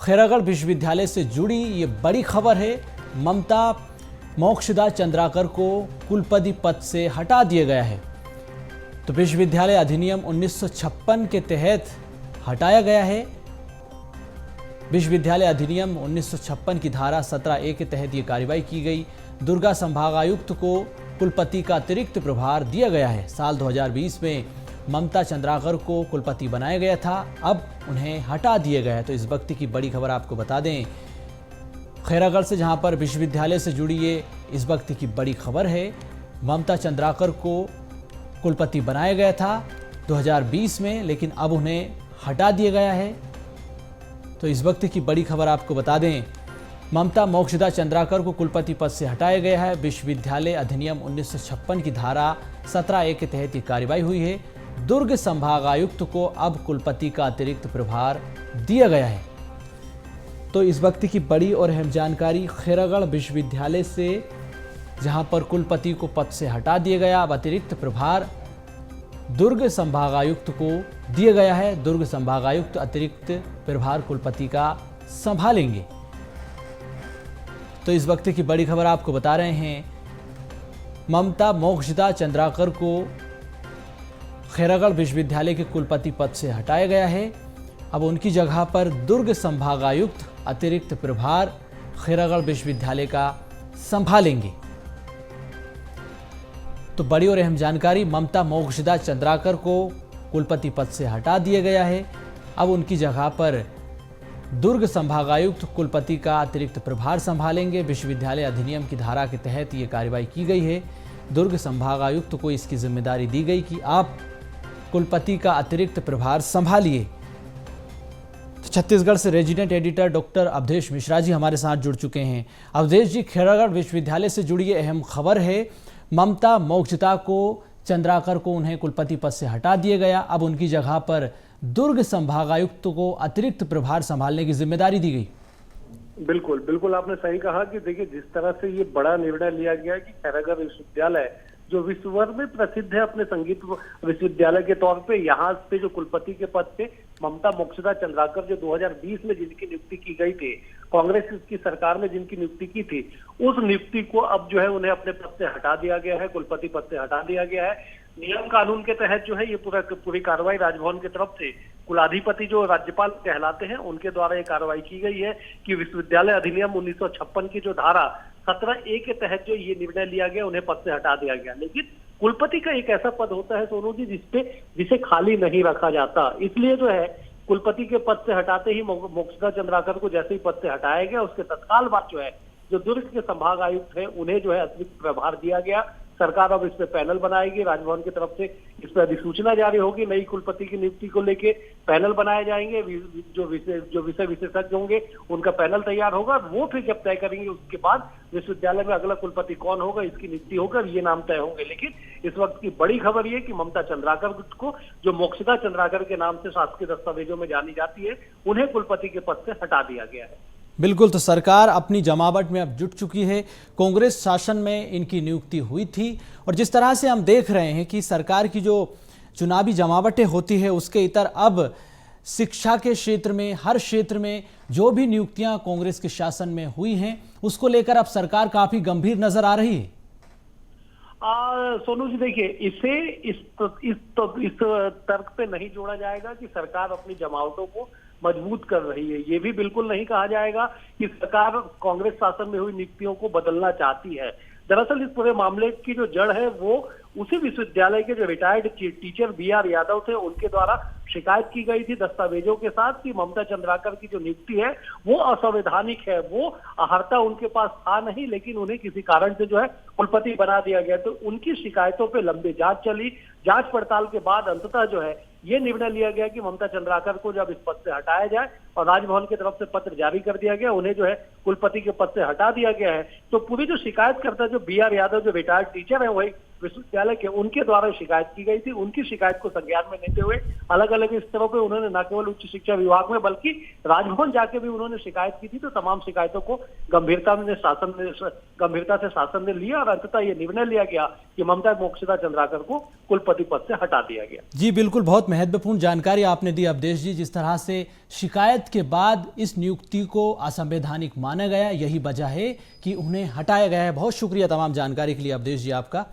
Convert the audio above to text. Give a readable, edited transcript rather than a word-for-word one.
खैरागढ़ विश्वविद्यालय से जुड़ी ये बड़ी खबर है। ममता मोक्षदा चंद्राकर को कुलपति पद से हटा दिया गया है। तो विश्वविद्यालय अधिनियम 1956 के तहत हटाया गया है। विश्वविद्यालय अधिनियम 1956 की धारा 17A के तहत ये कार्रवाई की गई। दुर्गा संभागायुक्त को कुलपति का अतिरिक्त प्रभार दिया गया है। साल 2020 में ममता चंद्राकर को कुलपति बनाया गया था, अब उन्हें हटा दिया गया है। तो इस वक्त की बड़ी खबर आपको बता दें, खैरागढ़ से, जहां पर विश्वविद्यालय से जुड़ी ये इस वक्त की बड़ी खबर है। ममता चंद्राकर को कुलपति बनाया गया था 2020 में, लेकिन अब उन्हें हटा दिया गया है। तो इस वक्त की बड़ी खबर आपको बता दें, ममता मोक्षदा चंद्राकर को कुलपति पद से हटाया गया है। विश्वविद्यालय अधिनियम 1956 की धारा 17A के तहत ये कार्रवाई हुई है। दुर्ग संभागायुक्त को अब कुलपति का अतिरिक्त प्रभार दिया गया है। तो इस वक्त की बड़ी और अहम जानकारी खैरागढ़ विश्वविद्यालय से, जहां पर कुलपति को पद से हटा दिया गया, अब अतिरिक्त प्रभार दुर्ग संभागायुक्त को दिया गया है। दुर्ग संभागायुक्त अतिरिक्त प्रभार कुलपति का संभालेंगे। तो इस वक्त की बड़ी खबर आपको बता रहे हैं, ममता मोक्षदा चंद्राकर को खैरागढ़ विश्वविद्यालय के कुलपति पद से हटाया गया है। अब उनकी जगह पर दुर्ग संभागायुक्त अतिरिक्त प्रभार खैरागढ़ विश्वविद्यालय का संभालेंगे। तो बड़ी और अहम जानकारी, ममता मोक्षदा चंद्राकर को कुलपति पद से हटा दिया गया है। अब उनकी जगह पर दुर्ग संभागायुक्त कुलपति का अतिरिक्त प्रभार संभालेंगे। विश्वविद्यालय अधिनियम की धारा के तहत ये कार्रवाई की गई है। दुर्ग संभागायुक्त को इसकी जिम्मेदारी दी गई कि आप कुलपति का अतिरिक्त प्रभार संभालिए। तो छत्तीसगढ़ से resident editor doctor Avdhesh Mishra ji हमारे साथ जुड़ चुके हैं। अवधेश जी, खैरागढ़ विश्वविद्यालय से जुड़ी ये अहम खबर है, ममता मोक्षदा को चंद्राकर को उन्हें कुलपति पद से हटा दिया गया। अब उनकी जगह पर दुर्ग संभागायुक्त को अतिरिक्त प्रभार संभालने की जिम्मेदारी दी गई। बिल्कुल बिल्कुल, आपने सही कहा कि देखिए, जिस तरह से ये बड़ा निर्णय लिया गया कि खैरागढ़ विश्वविद्यालय जो विश्व भर में प्रसिद्ध है अपने संगीत विश्वविद्यालय के तौर पे, यहाँ पे जो कुलपति के पद पे ममता मोक्षदा चंद्राकर जो 2020 में जिनकी नियुक्ति की गई थी, कांग्रेस की सरकार ने जिनकी नियुक्ति की थी, उस नियुक्ति को अब जो है उन्हें अपने पद से हटा दिया गया है, कुलपति पद से हटा दिया गया है। नियम कानून के तहत जो है ये पूरी कार्रवाई राजभवन की तरफ से कुलाधिपति जो राज्यपाल कहलाते हैं उनके द्वारा ये कार्रवाई की गई है कि विश्वविद्यालय अधिनियम 1956 की जो धारा 17A के तहत जो ये निर्णय लिया गया, उन्हें पद से हटा दिया गया। लेकिन कुलपति का एक ऐसा पद होता है सोनू जी जिसे खाली नहीं रखा जाता, इसलिए जो है कुलपति के पद से हटाते ही मोक्षदा चंद्राकर को जैसे ही पद से हटाया गया, उसके तत्काल बाद जो है जो दुर्ग के संभाग आयुक्त है उन्हें जो है अतिरिक्त प्रभार दिया गया। सरकार अब इस पे पैनल बनाएगी, राजभवन की तरफ से इस पर अधिसूचना जारी होगी। नई कुलपति की नियुक्ति को लेके पैनल बनाए जाएंगे, जो विषय विशेषज्ञ होंगे उनका पैनल तैयार होगा। वो फिर जब तय करेंगे उसके बाद विश्वविद्यालय में अगला कुलपति कौन होगा, इसकी नियुक्ति होगा, ये नाम तय होंगे। लेकिन इस वक्त की बड़ी खबर ये कि ममता चंद्राकर को, जो मोक्षदा चंद्राकर के नाम से शासकीय दस्तावेजों में जानी जाती है, उन्हें कुलपति के पद से हटा दिया गया है। बिल्कुल, तो सरकार अपनी जमावट में अब जुट चुकी है। कांग्रेस शासन में इनकी नियुक्ति हुई थी, और जिस तरह से हम देख रहे हैं कि सरकार की जो चुनावी जमावटें होती है, उसके इतर अब शिक्षा के क्षेत्र में, हर क्षेत्र में जो भी नियुक्तियां कांग्रेस के शासन में हुई हैं, उसको लेकर अब सरकार काफी गंभीर नजर आ रही है। सोनू जी, देखिए, इस तर्क पे नहीं जोड़ा जाएगा कि सरकार अपनी जमावटों को मजबूत कर रही है। ये भी बिल्कुल नहीं कहा जाएगा कि सरकार कांग्रेस शासन में हुई नियुक्तियों को बदलना चाहती है। दरअसल इस पूरे मामले की जो जड़ है वो उसी विश्वविद्यालय के जो रिटायर्ड टीचर BR यादव थे, उनके द्वारा शिकायत की गई थी दस्तावेजों के साथ कि ममता चंद्राकर की जो नियुक्ति है वो असंवैधानिक है। वो अहर्ता उनके पास था नहीं, लेकिन उन्हें किसी कारण से जो है कुलपति बना दिया गया। तो उनकी शिकायतों पे लंबी जांच चली। जांच पड़ताल के बाद अंततः जो है ये निर्णय लिया गया कि ममता चंद्राकर को जब इस पद से हटाया जाए, और राजभवन की तरफ से पत्र जारी कर दिया गया, उन्हें जो है कुलपति के पद से हटा दिया गया है। तो पूरी जो शिकायतकर्ता जो BR यादव जो रिटायर्ड टीचर है वही विश्वविद्यालय के, उनके द्वारा शिकायत की गई थी। उनकी शिकायत को संज्ञान में लेते हुए अलग अलग स्तरों पे उन्होंने न केवल उच्च शिक्षा विभाग में बल्कि राजभवन जाके भी उन्होंने शिकायत की थी। तो तमाम शिकायतों को गंभीरता से शासन ने लिया, और अंततः ये निर्णय लिया गया कि ममता मोक्षदा चंद्राकर को कुलपति पद से हटा दिया गया। जी बिल्कुल, बहुत महत्वपूर्ण जानकारी आपने दी अवधेश जी। जिस तरह से शिकायत के बाद इस नियुक्ति को असंवैधानिक माना गया। यही वजह है कि उन्हें हटाया गया है। बहुत शुक्रिया तमाम जानकारी के लिए अवधेश जी आपका।